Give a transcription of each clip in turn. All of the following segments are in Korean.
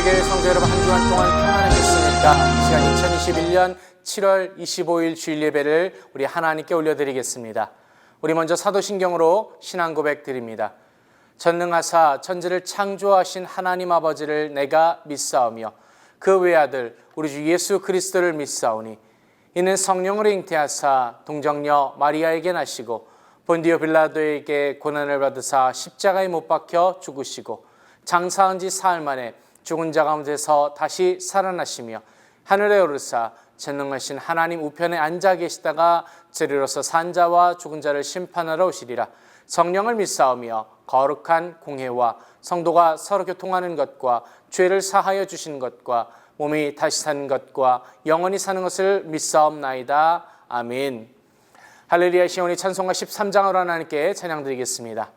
우리에게 성도 여러분 한 주간 동안 평안하셨습니까? 이 시간 2021년 7월 25일 주일 예배를 우리 하나님께 올려드리겠습니다. 우리 먼저 사도신경으로 신앙 고백 드립니다. 전능하사 천지를 창조하신 하나님 아버지를 내가 믿사오며 그 외아들 우리 주 예수 그리스도를 믿사오니 이는 성령으로 잉태하사 동정녀 마리아에게 나시고 본디오 빌라도에게 고난을 받으사 십자가에 못 박혀 죽으시고 장사한 지 사흘 만에 죽은 자 가운데서 다시 살아나시며 하늘에 오르사 전능하신 하나님 우편에 앉아 계시다가 저리로서 산 자와 죽은 자를 심판하러 오시리라. 성령을 믿사오며 거룩한 공회와 성도가 서로 교통하는 것과 죄를 사하여 주시는 것과 몸이 다시 사는 것과 영원히 사는 것을 믿사옵나이다. 아멘. 할렐루야. 시온이 찬송가 13장으로 하나님께 찬양드리겠습니다.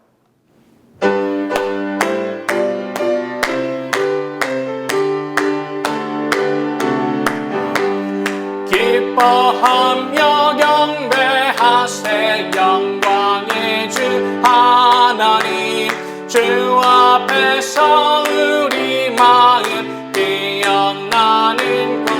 기뻐하며 경배하세 영광의 주 하나님 주 앞에서 우리 마음 피어나는 것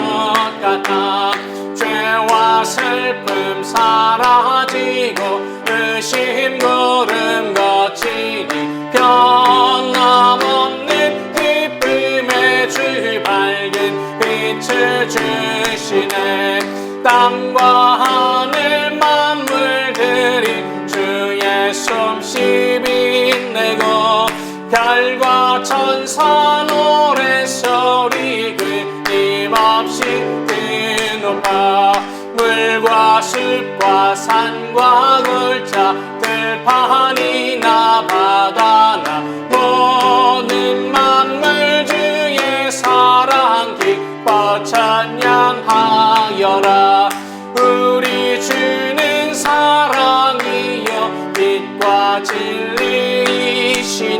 같아 죄와 슬픔 사라지고 의심 구름 거치니 변함없는 기쁨의 주 밝은 빛을 주시네. 땅과 하늘 만물들이 주의 솜씨 빛내고 별과 천사 노래소리 끊임없이 드높아 물과 숲과 산과 골짜 들판이나 바다나 모든 만물 주의 사랑 기뻐 찬양하여라. 우리 주는 사랑이요 빛과 진리이시니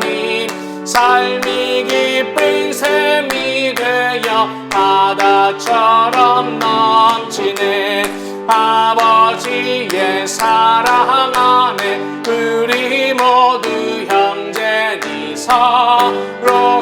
삶이 기쁜 샘이 되어 바다처럼 넘치네. 아버지의 사랑 안에 우리 모두 형제니 서로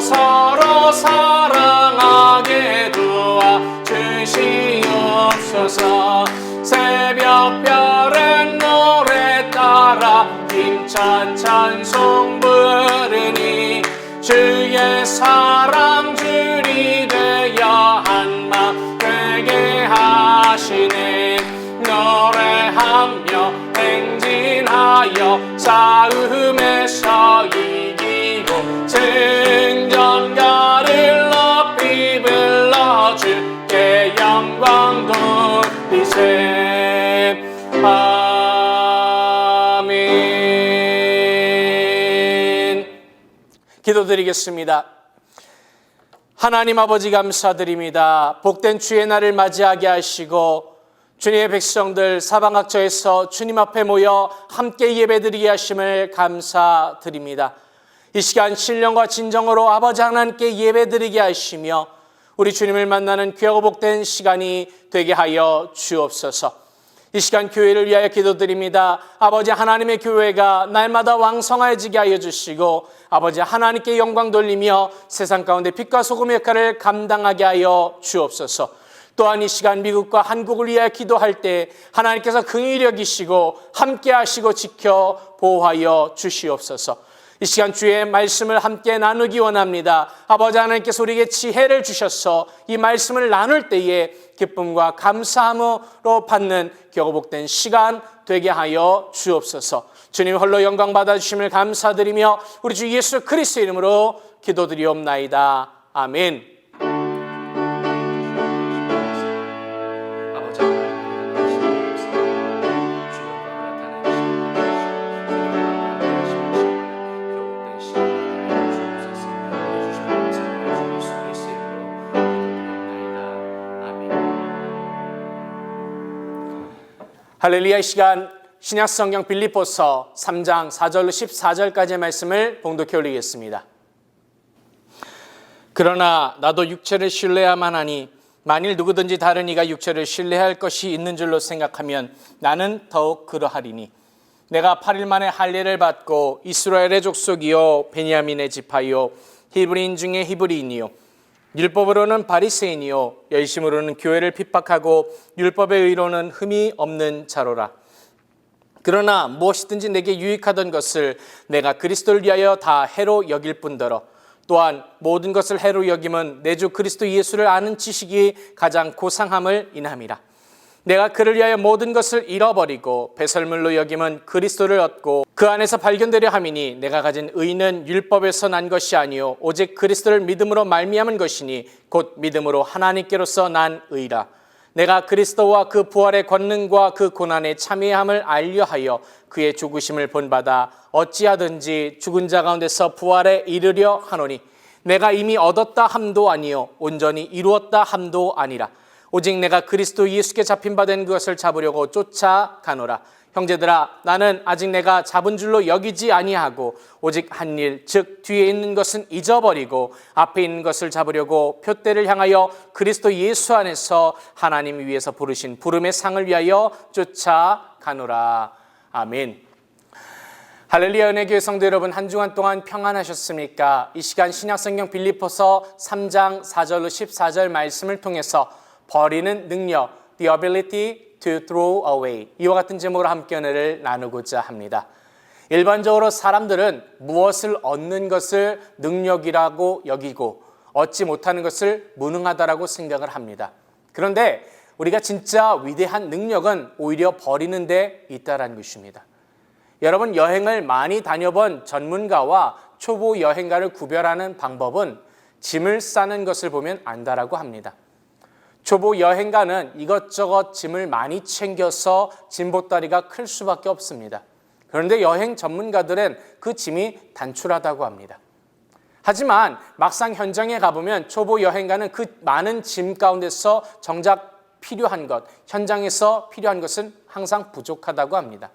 사랑하게 도와주시옵소서. 새벽별의 노래 따라 힘찬 찬송 부르니 주의 사랑 줄이 되어 한마음 되게 하시네. 노래하며 행진하여 싸움에서 이기고 승전가를 높이 불러 주께 영광 돌리세. 아멘. 기도드리겠습니다. 하나님 아버지 감사드립니다. 복된 주의 날을 맞이하게 하시고 주님의 백성들 사방각처에서 주님 앞에 모여 함께 예배드리게 하심을 감사드립니다. 이 시간 신령과 진정으로 아버지 하나님께 예배드리게 하시며 우리 주님을 만나는 귀하고 복된 시간이 되게 하여 주옵소서. 이 시간 교회를 위하여 기도드립니다. 아버지 하나님의 교회가 날마다 왕성해지게 하여 주시고 아버지 하나님께 영광 돌리며 세상 가운데 빛과 소금의 역할을 감당하게 하여 주옵소서. 또한 이 시간 미국과 한국을 위하여 기도할 때 하나님께서 긍휼히 여기시고 함께 하시고 지켜 보호하여 주시옵소서. 이 시간 주의 말씀을 함께 나누기 원합니다. 아버지 하나님께서 우리에게 지혜를 주셔서 이 말씀을 나눌 때에 기쁨과 감사함으로 받는 복된 시간 되게 하여 주옵소서. 주님 홀로 영광 받아주심을 감사드리며 우리 주 예수 그리스도 이름으로 기도드리옵나이다. 아멘. 할렐루야. 이 시간 신약성경 빌립보서 3장 4절로 14절까지의 말씀을 봉독해 올리겠습니다. 그러나 나도 육체를 신뢰야만 하니 만일 누구든지 다른 이가 육체를 신뢰할 것이 있는 줄로 생각하면 나는 더욱 그러하리니 내가 8일 만에 할례를 받고 이스라엘의 족속이요 베냐민의 지파요 히브리인 중에 히브리인이요 율법으로는 바리새인이요 열심으로는 교회를 핍박하고 율법의 의로는 흠이 없는 자로라. 그러나 무엇이든지 내게 유익하던 것을 내가 그리스도를 위하여 다 해로 여길 뿐더러 또한 모든 것을 해로 여김은 내 주 그리스도 예수를 아는 지식이 가장 고상함을 인함이라. 내가 그를 위하여 모든 것을 잃어버리고 배설물로 여김은 그리스도를 얻고 그 안에서 발견되려 함이니 내가 가진 의는 율법에서 난 것이 아니요 오직 그리스도를 믿음으로 말미암은 것이니 곧 믿음으로 하나님께로서 난 의라. 내가 그리스도와 그 부활의 권능과 그 고난의 참여함을 알려하여 그의 죽으심을 본받아 어찌하든지 죽은 자 가운데서 부활에 이르려 하노니 내가 이미 얻었다 함도 아니요 온전히 이루었다 함도 아니라 오직 내가 그리스도 예수께 잡힌 바 된 그것을 잡으려고 쫓아가노라. 형제들아 나는 아직 내가 잡은 줄로 여기지 아니하고 오직 한 일 즉 뒤에 있는 것은 잊어버리고 앞에 있는 것을 잡으려고 표대를 향하여 그리스도 예수 안에서 하나님 위에서 부르신 부름의 상을 위하여 쫓아가노라. 아멘. 할렐루야. 은혜교회 성도 여러분, 한 주간 동안 평안하셨습니까? 이 시간 신약성경 빌립보서 3장 4절로 14절 말씀을 통해서 버리는 능력, the ability to throw away, 이와 같은 제목으로 함께 은혜를 나누고자 합니다. 일반적으로 사람들은 무엇을 얻는 것을 능력이라고 여기고 얻지 못하는 것을 무능하다라고 생각을 합니다. 그런데 우리가 진짜 위대한 능력은 오히려 버리는 데 있다는 것입니다. 여러분, 여행을 많이 다녀본 전문가와 초보 여행가를 구별하는 방법은 짐을 싸는 것을 보면 안다라고 합니다. 초보 여행가는 이것저것 짐을 많이 챙겨서 짐보따리가 클 수밖에 없습니다. 그런데 여행 전문가들은 그 짐이 단출하다고 합니다. 하지만 막상 현장에 가보면 초보 여행가는 그 많은 짐 가운데서 정작 필요한 것, 현장에서 필요한 것은 항상 부족하다고 합니다.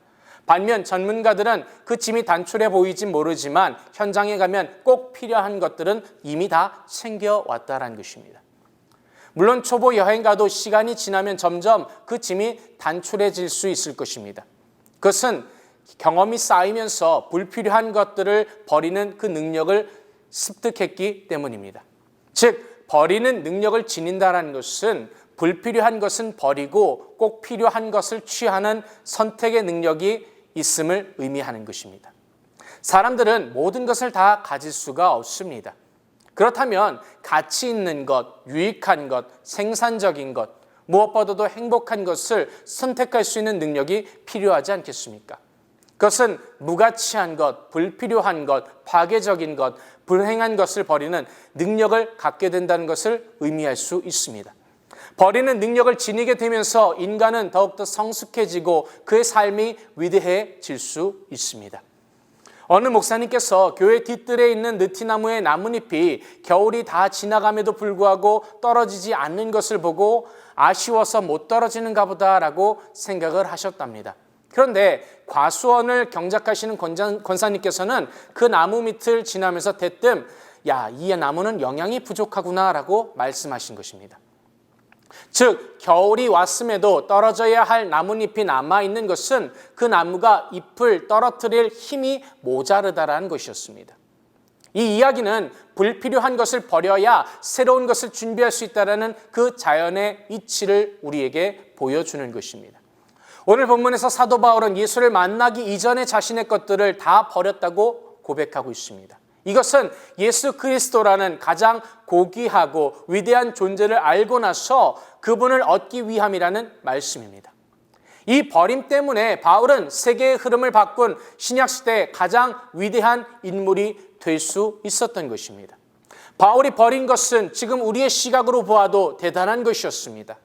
반면 전문가들은 그 짐이 단출해 보이지 모르지만 현장에 가면 꼭 필요한 것들은 이미 다 챙겨왔다는 것입니다. 물론 초보 여행가도 시간이 지나면 점점 그 짐이 단출해질 수 있을 것입니다. 그것은 경험이 쌓이면서 불필요한 것들을 버리는 그 능력을 습득했기 때문입니다. 즉, 버리는 능력을 지닌다는 것은 불필요한 것은 버리고 꼭 필요한 것을 취하는 선택의 능력이 있음을 의미하는 것입니다. 사람들은 모든 것을 다 가질 수가 없습니다. 그렇다면 가치 있는 것, 유익한 것, 생산적인 것, 무엇보다도 행복한 것을 선택할 수 있는 능력이 필요하지 않겠습니까? 그것은 무가치한 것, 불필요한 것, 파괴적인 것, 불행한 것을 버리는 능력을 갖게 된다는 것을 의미할 수 있습니다. 버리는 능력을 지니게 되면서 인간은 더욱더 성숙해지고 그의 삶이 위대해질 수 있습니다. 어느 목사님께서 교회 뒷뜰에 있는 느티나무의 나뭇잎이 겨울이 다 지나감에도 불구하고 떨어지지 않는 것을 보고 아쉬워서 못 떨어지는가 보다라고 생각을 하셨답니다. 그런데 과수원을 경작하시는 권사님께서는 그 나무 밑을 지나면서 대뜸 이 나무는 영양이 부족하구나라고 말씀하신 것입니다. 즉, 겨울이 왔음에도 떨어져야 할 나뭇잎이 남아있는 것은 그 나무가 잎을 떨어뜨릴 힘이 모자르다라는 것이었습니다. 이 이야기는 불필요한 것을 버려야 새로운 것을 준비할 수 있다는 그 자연의 이치를 우리에게 보여주는 것입니다. 오늘 본문에서 사도 바울은 예수를 만나기 이전에 자신의 것들을 다 버렸다고 고백하고 있습니다. 이것은 예수 그리스도라는 가장 고귀하고 위대한 존재를 알고 나서 그분을 얻기 위함이라는 말씀입니다. 이 버림 때문에 바울은 세계의 흐름을 바꾼 신약시대의 가장 위대한 인물이 될 수 있었던 것입니다. 바울이 버린 것은 지금 우리의 시각으로 보아도 대단한 것이었습니다.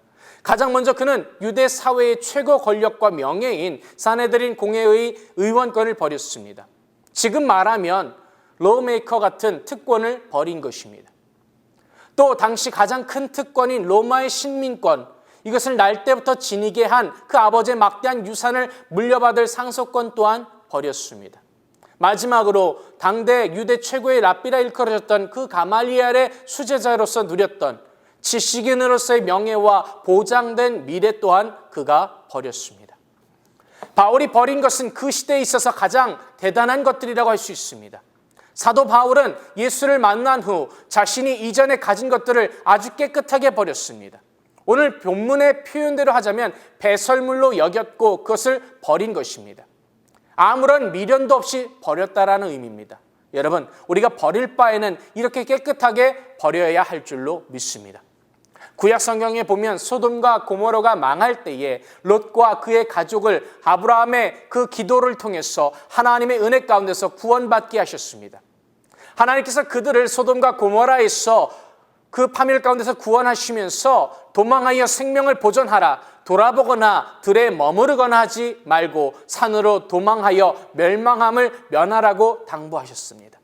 가장 먼저 그는 유대 사회의 최고 권력과 명예인 사네드린 공회의 의원권을 버렸습니다. 지금 말하면 로메이커 같은 특권을 버린 것입니다. 또 당시 가장 큰 특권인 로마의 식민권, 이것을 날 때부터 지니게 한 그 아버지의 막대한 유산을 물려받을 상속권 또한 버렸습니다. 마지막으로 당대 유대 최고의 랍비라 일컬어졌던 그 가말리엘의 수제자로서 누렸던 지식인으로서의 명예와 보장된 미래 또한 그가 버렸습니다. 바울이 버린 것은 그 시대에 있어서 가장 대단한 것들이라고 할 수 있습니다. 사도 바울은 예수를 만난 후 자신이 이전에 가진 것들을 아주 깨끗하게 버렸습니다. 오늘 본문의 표현대로 하자면 배설물로 여겼고 그것을 버린 것입니다. 아무런 미련도 없이 버렸다라는 의미입니다. 여러분, 우리가 버릴 바에는 이렇게 깨끗하게 버려야 할 줄로 믿습니다. 구약 성경에 보면 소돔과 고모라가 망할 때에 롯과 그의 가족을 아브라함의 그 기도를 통해서 하나님의 은혜 가운데서 구원받게 하셨습니다. 하나님께서 그들을 소돔과 고모라에서 그 파멸 가운데서 구원하시면서 도망하여 생명을 보존하라, 돌아보거나 들에 머무르거나 하지 말고 산으로 도망하여 멸망함을 면하라고 당부하셨습니다.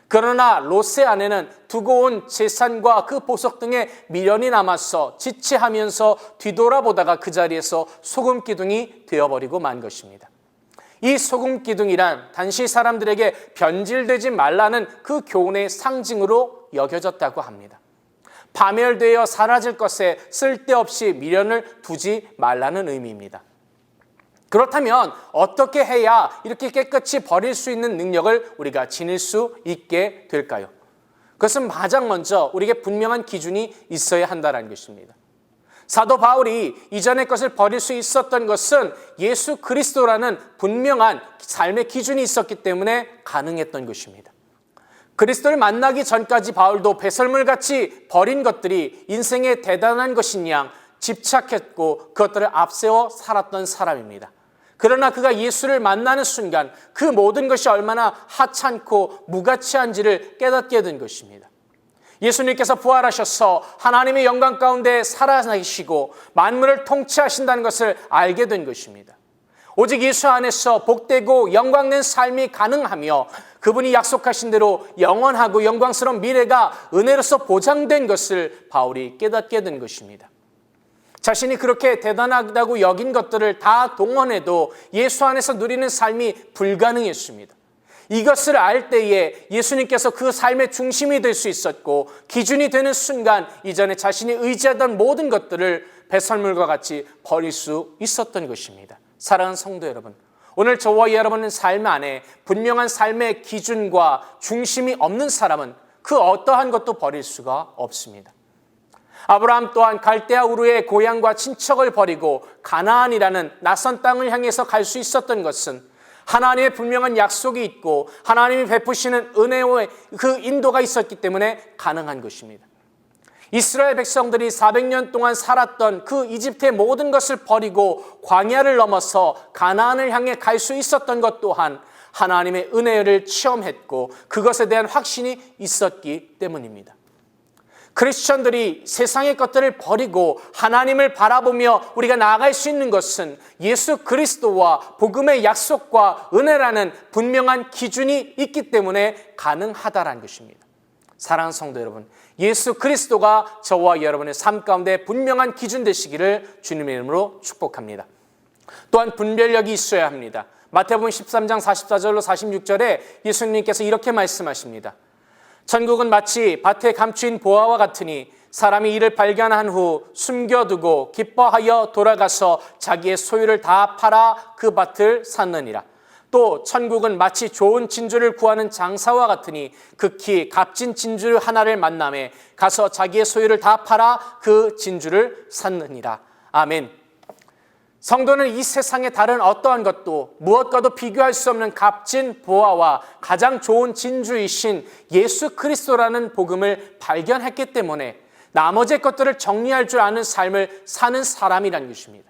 그러나 롯의 아내는 두고 온 재산과 그 보석 등의 미련이 남아서 지체하면서 뒤돌아보다가 그 자리에서 소금 기둥이 되어버리고 만 것입니다. 이 소금 기둥이란 당시 사람들에게 변질되지 말라는 그 교훈의 상징으로 여겨졌다고 합니다. 파멸되어 사라질 것에 쓸데없이 미련을 두지 말라는 의미입니다. 그렇다면 어떻게 해야 이렇게 깨끗이 버릴 수 있는 능력을 우리가 지닐 수 있게 될까요? 그것은 가장 먼저 우리에게 분명한 기준이 있어야 한다는 것입니다. 사도 바울이 이전의 것을 버릴 수 있었던 것은 예수 그리스도라는 분명한 삶의 기준이 있었기 때문에 가능했던 것입니다. 그리스도를 만나기 전까지 바울도 배설물같이 버린 것들이 인생의 대단한 것인 양 집착했고 그것들을 앞세워 살았던 사람입니다. 그러나 그가 예수를 만나는 순간 그 모든 것이 얼마나 하찮고 무가치한지를 깨닫게 된 것입니다. 예수님께서 부활하셔서 하나님의 영광 가운데 살아나시고 만물을 통치하신다는 것을 알게 된 것입니다. 오직 예수 안에서 복되고 영광된 삶이 가능하며 그분이 약속하신 대로 영원하고 영광스러운 미래가 은혜로서 보장된 것을 바울이 깨닫게 된 것입니다. 자신이 그렇게 대단하다고 여긴 것들을 다 동원해도 예수 안에서 누리는 삶이 불가능했습니다. 이것을 알 때에 예수님께서 그 삶의 중심이 될 수 있었고 기준이 되는 순간 이전에 자신이 의지하던 모든 것들을 배설물과 같이 버릴 수 있었던 것입니다. 사랑하는 성도 여러분, 오늘 저와 여러분의 삶 안에 분명한 삶의 기준과 중심이 없는 사람은 그 어떠한 것도 버릴 수가 없습니다. 아브라함 또한 갈대아 우르의 고향과 친척을 버리고 가나안이라는 낯선 땅을 향해서 갈 수 있었던 것은 하나님의 분명한 약속이 있고 하나님이 베푸시는 은혜의 그 인도가 있었기 때문에 가능한 것입니다. 이스라엘 백성들이 400년 동안 살았던 그 이집트의 모든 것을 버리고 광야를 넘어서 가나안을 향해 갈 수 있었던 것 또한 하나님의 은혜를 체험했고 그것에 대한 확신이 있었기 때문입니다. 크리스천들이 세상의 것들을 버리고 하나님을 바라보며 우리가 나아갈 수 있는 것은 예수 그리스도와 복음의 약속과 은혜라는 분명한 기준이 있기 때문에 가능하다는 것입니다. 사랑하는 성도 여러분, 예수 그리스도가 저와 여러분의 삶 가운데 분명한 기준 되시기를 주님의 이름으로 축복합니다. 또한 분별력이 있어야 합니다. 마태복음 13장 44절로 46절에 예수님께서 이렇게 말씀하십니다. 천국은 마치 밭에 감추인 보화와 같으니 사람이 이를 발견한 후 숨겨두고 기뻐하여 돌아가서 자기의 소유를 다 팔아 그 밭을 샀느니라. 또 천국은 마치 좋은 진주를 구하는 장사와 같으니 극히 값진 진주 하나를 만나매 가서 자기의 소유를 다 팔아 그 진주를 샀느니라. 아멘. 성도는 이 세상의 다른 어떠한 것도 무엇과도 비교할 수 없는 값진 보화와 가장 좋은 진주이신 예수 그리스도라는 복음을 발견했기 때문에 나머지 것들을 정리할 줄 아는 삶을 사는 사람이라는 것입니다.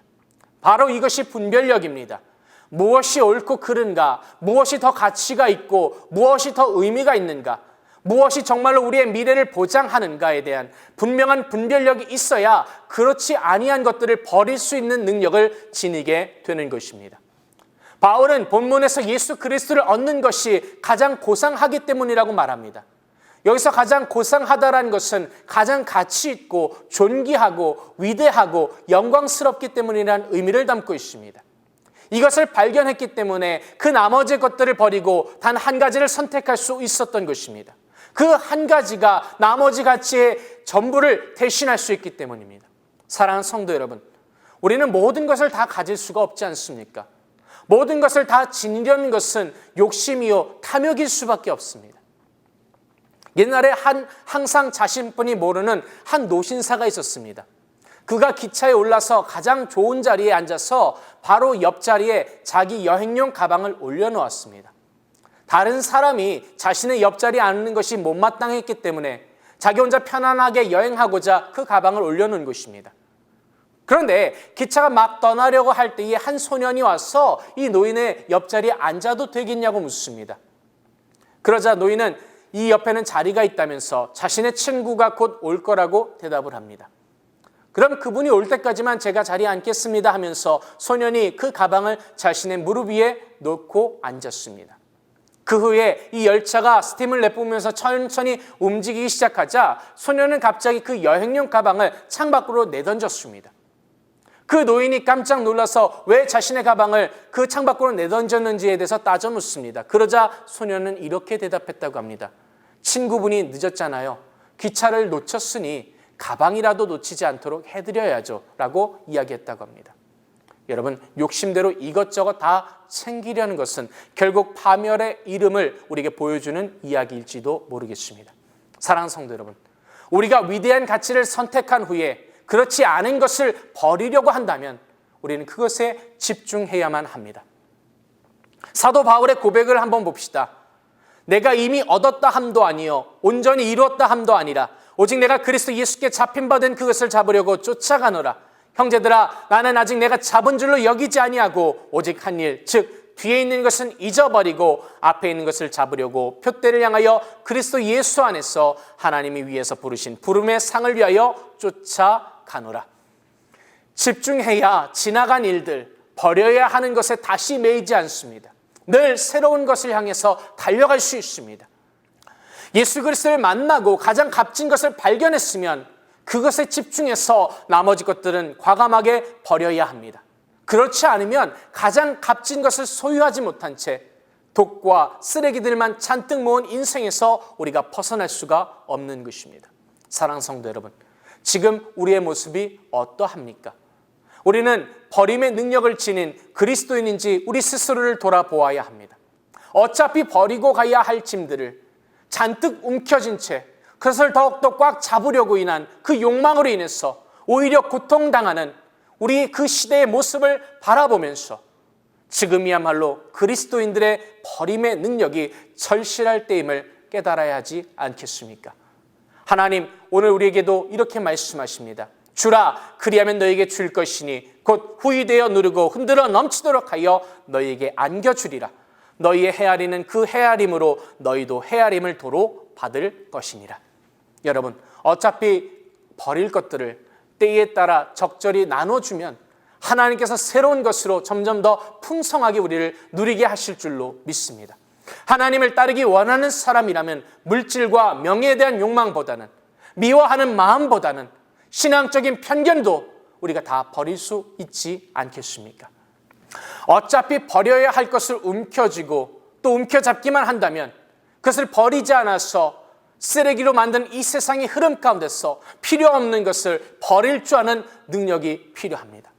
바로 이것이 분별력입니다. 무엇이 옳고 그른가, 무엇이 더 가치가 있고 무엇이 더 의미가 있는가, 무엇이 정말로 우리의 미래를 보장하는가에 대한 분명한 분별력이 있어야 그렇지 아니한 것들을 버릴 수 있는 능력을 지니게 되는 것입니다. 바울은 본문에서 예수 그리스도를 얻는 것이 가장 고상하기 때문이라고 말합니다. 여기서 가장 고상하다라는 것은 가장 가치 있고 존귀하고 위대하고 영광스럽기 때문이라는 의미를 담고 있습니다. 이것을 발견했기 때문에 그 나머지 것들을 버리고 단 한 가지를 선택할 수 있었던 것입니다. 그 한 가지가 나머지 가치의 전부를 대신할 수 있기 때문입니다. 사랑하는 성도 여러분, 우리는 모든 것을 다 가질 수가 없지 않습니까? 모든 것을 다 지니려는 것은 욕심이요 탐욕일 수밖에 없습니다. 옛날에 항상 자신뿐이 모르는 한 노신사가 있었습니다. 그가 기차에 올라서 가장 좋은 자리에 앉아서 바로 옆자리에 자기 여행용 가방을 올려놓았습니다. 다른 사람이 자신의 옆자리에 앉는 것이 못마땅했기 때문에 자기 혼자 편안하게 여행하고자 그 가방을 올려놓은 것입니다. 그런데 기차가 막 떠나려고 할 때에 한 소년이 와서 이 노인의 옆자리에 앉아도 되겠냐고 묻습니다. 그러자 노인은 이 옆에는 자리가 있다면서 자신의 친구가 곧 올 거라고 대답을 합니다. 그럼 그분이 올 때까지만 제가 자리에 앉겠습니다 하면서 소년이 그 가방을 자신의 무릎 위에 놓고 앉았습니다. 그 후에 이 열차가 스팀을 내뿜으면서 천천히 움직이기 시작하자 소년은 갑자기 그 여행용 가방을 창밖으로 내던졌습니다. 그 노인이 깜짝 놀라서 왜 자신의 가방을 그 창밖으로 내던졌는지에 대해서 따져 묻습니다. 그러자 소년은 이렇게 대답했다고 합니다. 친구분이 늦었잖아요. 기차를 놓쳤으니 가방이라도 놓치지 않도록 해드려야죠 라고 이야기했다고 합니다. 여러분, 욕심대로 이것저것 다 챙기려는 것은 결국 파멸의 이름을 우리에게 보여주는 이야기일지도 모르겠습니다. 사랑하는 성도 여러분, 우리가 위대한 가치를 선택한 후에 그렇지 않은 것을 버리려고 한다면 우리는 그것에 집중해야만 합니다. 사도 바울의 고백을 한번 봅시다. 내가 이미 얻었다 함도 아니요 온전히 이루었다 함도 아니라 오직 내가 그리스도 예수께 잡힌 바 된 그것을 잡으려고 쫓아가노라. 형제들아, 나는 아직 내가 잡은 줄로 여기지 아니하고 오직 한 일, 즉 뒤에 있는 것은 잊어버리고 앞에 있는 것을 잡으려고 표대를 향하여 그리스도 예수 안에서 하나님이 위에서 부르신 부름의 상을 위하여 쫓아가노라. 집중해야 지나간 일들, 버려야 하는 것에 다시 매이지 않습니다. 늘 새로운 것을 향해서 달려갈 수 있습니다. 예수 그리스도를 만나고 가장 값진 것을 발견했으면 그것에 집중해서 나머지 것들은 과감하게 버려야 합니다. 그렇지 않으면 가장 값진 것을 소유하지 못한 채 독과 쓰레기들만 잔뜩 모은 인생에서 우리가 벗어날 수가 없는 것입니다. 사랑하는 성도 여러분, 지금 우리의 모습이 어떠합니까? 우리는 버림의 능력을 지닌 그리스도인인지 우리 스스로를 돌아보아야 합니다. 어차피 버리고 가야 할 짐들을 잔뜩 움켜쥔 채 그것을 더욱더 꽉 잡으려고 인한 그 욕망으로 인해서 오히려 고통당하는 우리 그 시대의 모습을 바라보면서 지금이야말로 그리스도인들의 버림의 능력이 절실할 때임을 깨달아야 하지 않겠습니까? 하나님, 오늘 우리에게도 이렇게 말씀하십니다. 주라, 그리하면 너에게 줄 것이니 곧 후이되어 누르고 흔들어 넘치도록 하여 너에게 안겨주리라. 너희의 헤아리는 그 헤아림으로 너희도 헤아림을 도로 받을 것이니라. 여러분, 어차피 버릴 것들을 때에 따라 적절히 나눠주면 하나님께서 새로운 것으로 점점 더 풍성하게 우리를 누리게 하실 줄로 믿습니다. 하나님을 따르기 원하는 사람이라면 물질과 명예에 대한 욕망보다는, 미워하는 마음보다는 신앙적인 편견도 우리가 다 버릴 수 있지 않겠습니까? 어차피 버려야 할 것을 움켜쥐고 또 움켜잡기만 한다면 그것을 버리지 않아서 쓰레기로 만든 이 세상의 흐름 가운데서 필요 없는 것을 버릴 줄 아는 능력이 필요합니다.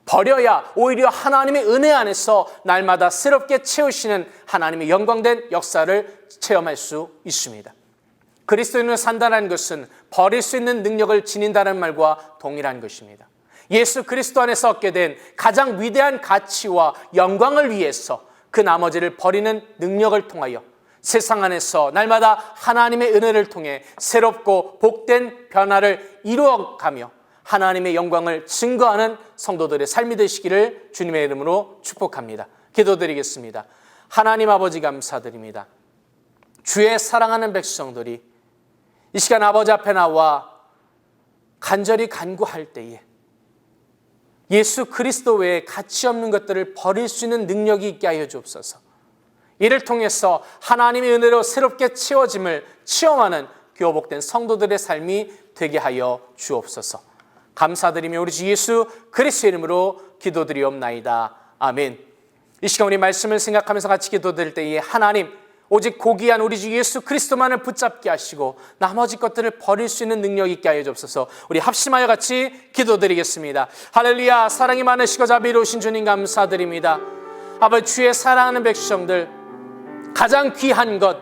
버려야 오히려 하나님의 은혜 안에서 날마다 새롭게 채우시는 하나님의 영광된 역사를 체험할 수 있습니다. 그리스도인으로 산다는 것은 버릴 수 있는 능력을 지닌다는 말과 동일한 것입니다. 예수 그리스도 안에서 얻게 된 가장 위대한 가치와 영광을 위해서 그 나머지를 버리는 능력을 통하여 세상 안에서 날마다 하나님의 은혜를 통해 새롭고 복된 변화를 이루어가며 하나님의 영광을 증거하는 성도들의 삶이 되시기를 주님의 이름으로 축복합니다. 기도드리겠습니다. 하나님 아버지 감사드립니다. 주의 사랑하는 백성들이 이 시간 아버지 앞에 나와 간절히 간구할 때에 예수 그리스도 외에 가치 없는 것들을 버릴 수 있는 능력이 있게 하여 주옵소서. 이를 통해서 하나님의 은혜로 새롭게 채워짐을 체험하는 교복된 성도들의 삶이 되게 하여 주옵소서. 감사드리며 우리 주 예수 그리스도의 이름으로 기도드리옵나이다. 아멘. 이 시간 우리 말씀을 생각하면서 같이 기도드릴 때에 하나님, 오직 고귀한 우리 주 예수 그리스도만을 붙잡게 하시고 나머지 것들을 버릴 수 있는 능력 있게 하여 주옵소서. 우리 합심하여 같이 기도드리겠습니다. 할렐루야. 사랑이 많으시고 자비로우신 주님 감사드립니다. 아버지, 주의 사랑하는 백성들 가장 귀한 것,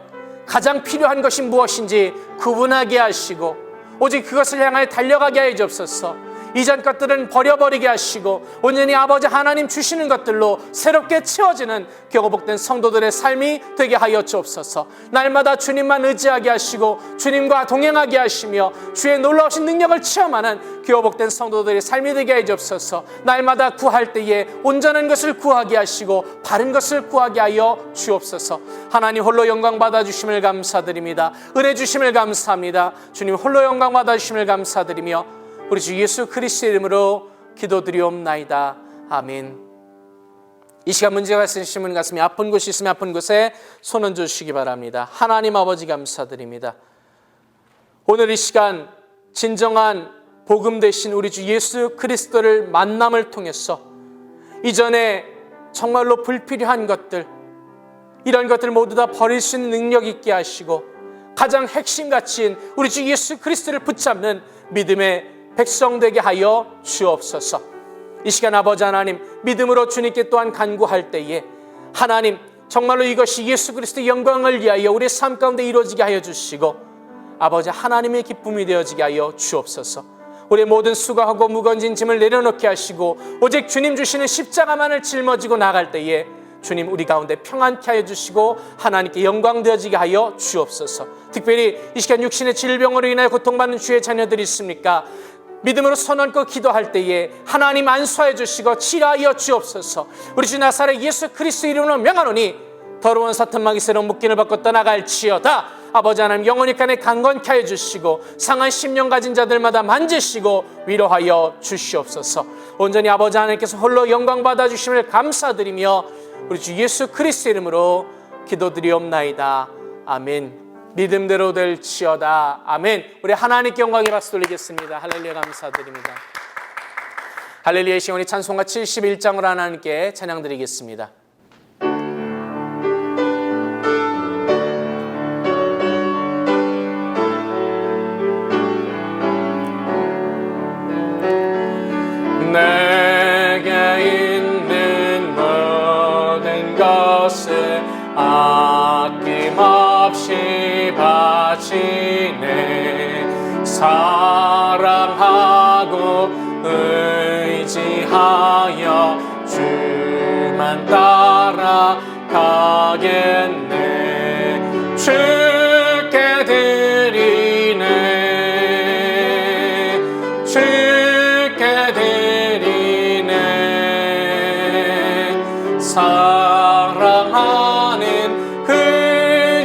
가장 필요한 것이 무엇인지 구분하게 하시고 오직 그것을 향하여 달려가게 하여 주옵소서. 이전 것들은 버려버리게 하시고 온전히 아버지 하나님 주시는 것들로 새롭게 채워지는 교복된 성도들의 삶이 되게 하여 주옵소서. 날마다 주님만 의지하게 하시고 주님과 동행하게 하시며 주의 놀라우신 능력을 체험하는 교복된 성도들의 삶이 되게 하여 주옵소서. 날마다 구할 때에 온전한 것을 구하게 하시고 바른 것을 구하게 하여 주옵소서. 하나님 홀로 영광 받아주심을 감사드립니다. 은혜 주심을 감사합니다. 주님 홀로 영광 받아주심을 감사드리며 우리 주 예수 그리스도의 이름으로 기도드리옵나이다. 아멘. 이 시간 문제가 있으신 분 가슴이 아픈 곳이 있으면 아픈 곳에 손 얹어 주시기 바랍니다. 하나님 아버지 감사드립니다. 오늘 이 시간 진정한 복음 되신 우리 주 예수 그리스도를 만남을 통해서 이전에 정말로 불필요한 것들, 이런 것들 모두 다 버릴 수 있는 능력 있게 하시고 가장 핵심 가치인 우리 주 예수 그리스도를 붙잡는 믿음의 백성 되게 하여 주옵소서. 이 시간 아버지 하나님 믿음으로 주님께 또한 간구할 때에 하나님 정말로 이것이 예수 그리스도의 영광을 위하여 우리의 삶 가운데 이루어지게 하여 주시고 아버지 하나님의 기쁨이 되어지게 하여 주옵소서. 우리의 모든 수고하고 무거운 짐을 내려놓게 하시고 오직 주님 주시는 십자가만을 짊어지고 나갈 때에 주님 우리 가운데 평안케 하여 주시고 하나님께 영광 되어지게 하여 주옵소서. 특별히 이 시간 육신의 질병으로 인하여 고통받는 주의 자녀들이 있습니까? 믿음으로 손 얹고 기도할 때에 하나님 안수하여 주시고 치료하여 주옵소서. 우리 주 나사렛 예수 그리스도 이름으로 명하노니 더러운 사탄 마귀새로 묶임을 받고 떠나갈지어다. 아버지 하나님 영원히 간에 강건케 하여 주시고 상한 심령 가진 자들마다 만지시고 위로하여 주시옵소서. 온전히 아버지 하나님께서 홀로 영광 받아주심을 감사드리며 우리 주 예수 그리스도 이름으로 기도드리옵나이다. 아멘. 믿음대로 될지어다. 아멘. 우리 하나님께 영광의 박수 돌리겠습니다. 할렐루야 감사드립니다. 할렐루야. 시온이 찬송가 71장으로 하나님께 찬양 드리겠습니다. 내게 있는 모든 것을 아낌없이 바치네. 사랑하고 의지하여 주만 따라가겠네. 주께 드리네. 주께 드리네. 사랑하는 그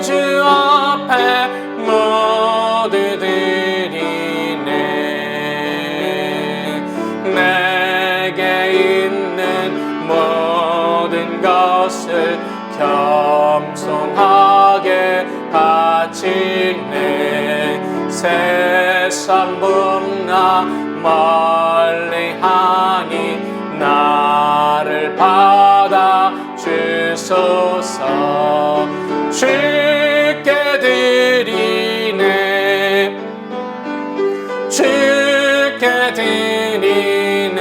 주 앞에 모두 드리네. 내게 있는 모든 것을 겸손하게 바치네. 세상 분나 멀리하니 나를 받아 주소서. 주께 드리네. 주께 드리네.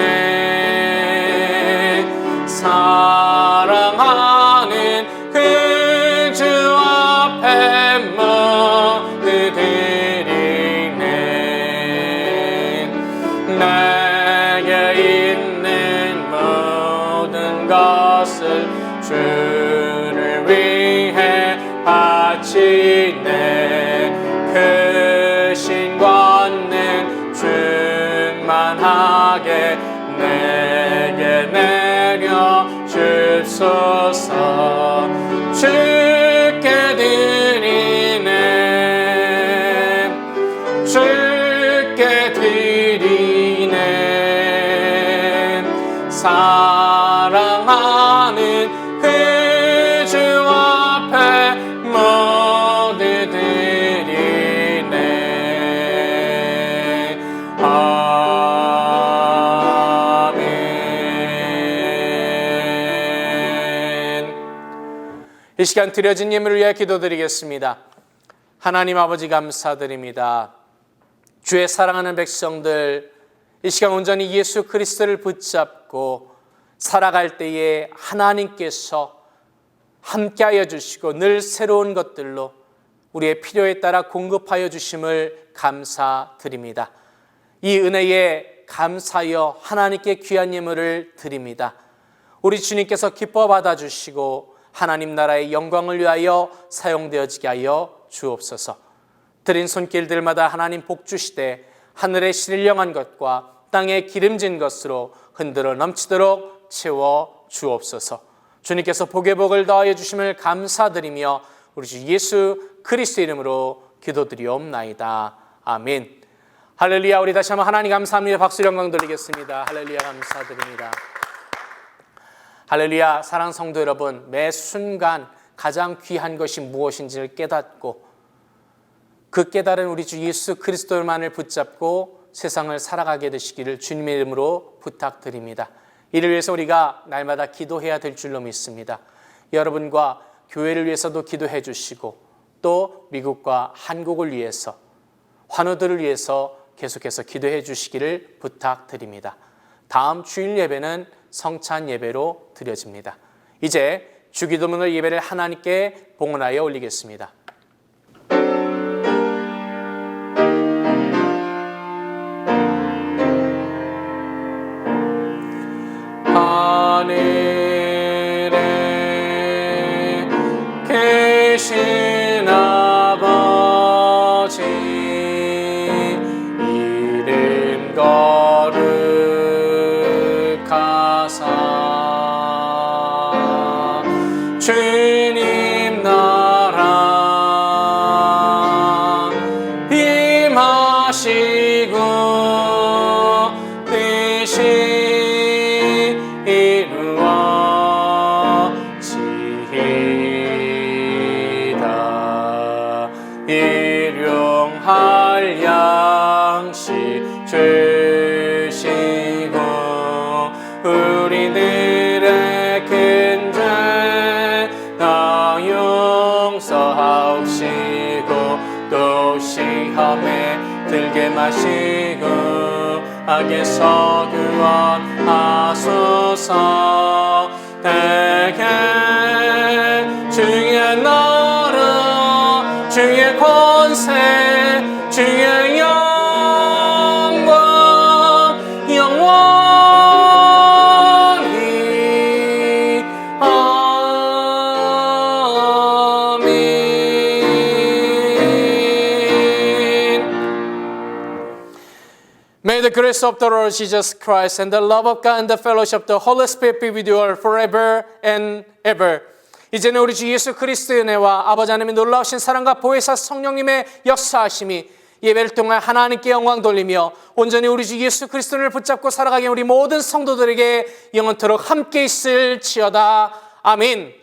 사랑하는 그 주 앞에 모두 드리네. 내게 있는 모든 것을 주를 위해 바치네. 크신 권능 충만하게 내게 내려 주소서. 주께 드리네. 주께 드리네. 사랑하는 그 주 앞에 모두 드리네. 아멘. 이 시간 드려진 예물을 위해 기도드리겠습니다. 하나님 아버지 감사드립니다. 주의 사랑하는 백성들 이 시간 온전히 예수 그리스도를 붙잡고 살아갈 때에 하나님께서 함께하여 주시고 늘 새로운 것들로 우리의 필요에 따라 공급하여 주심을 감사드립니다. 이 은혜에 감사하여 하나님께 귀한 예물을 드립니다. 우리 주님께서 기뻐 받아주시고 하나님 나라의 영광을 위하여 사용되어지게 하여 주옵소서. 드린 손길들마다 하나님 복 주시되 하늘의 신령한 것과 땅에 기름진 것으로 흔들어 넘치도록 채워 주옵소서. 주님께서 복의 복을 더하여 주심을 감사드리며 우리 주 예수 그리스도 이름으로 기도드리옵나이다. 아멘. 할렐루야. 우리 다시 한번 하나님 감사합니다. 박수 영광 돌리겠습니다. 할렐루야. 감사드립니다. 할렐루야. 사랑하는 성도 여러분, 매 순간 가장 귀한 것이 무엇인지를 깨닫고 그 깨달은 우리 주 예수 그리스도만을 붙잡고 세상을 살아가게 되시기를 주님의 이름으로 부탁드립니다. 이를 위해서 우리가 날마다 기도해야 될 줄로 믿습니다. 여러분과 교회를 위해서도 기도해 주시고 또 미국과 한국을 위해서 환우들을 위해서 계속해서 기도해 주시기를 부탁드립니다. 다음 주일 예배는 성찬 예배로 드려집니다. 이제 주기도문을 예배를 하나님께 봉헌하여 올리겠습니다. 하늘에 계신 아버지 이름 거룩하사 주님 나라 임하시고 뜻이 일용할 양식 주시고 우리들의 큰 죄 다 용서하옵시고 또 시험에 들게 마시고 악에서 구원하소서. 대개 주의 나라 주의 권세 주의 영광 영원히 아멘. May the grace of the Lord Jesus Christ and the love of God and the fellowship of the Holy Spirit be with you all forever and ever. 이제는 우리 주 예수 그리스도의 은혜와 아버지 하나님의 놀라우신 사랑과 보혜사 성령님의 역사하심이 예배를 통해 하나님께 영광 돌리며 온전히 우리 주 예수 그리스도를 붙잡고 살아가게 우리 모든 성도들에게 영원토록 함께 있을지어다. 아멘.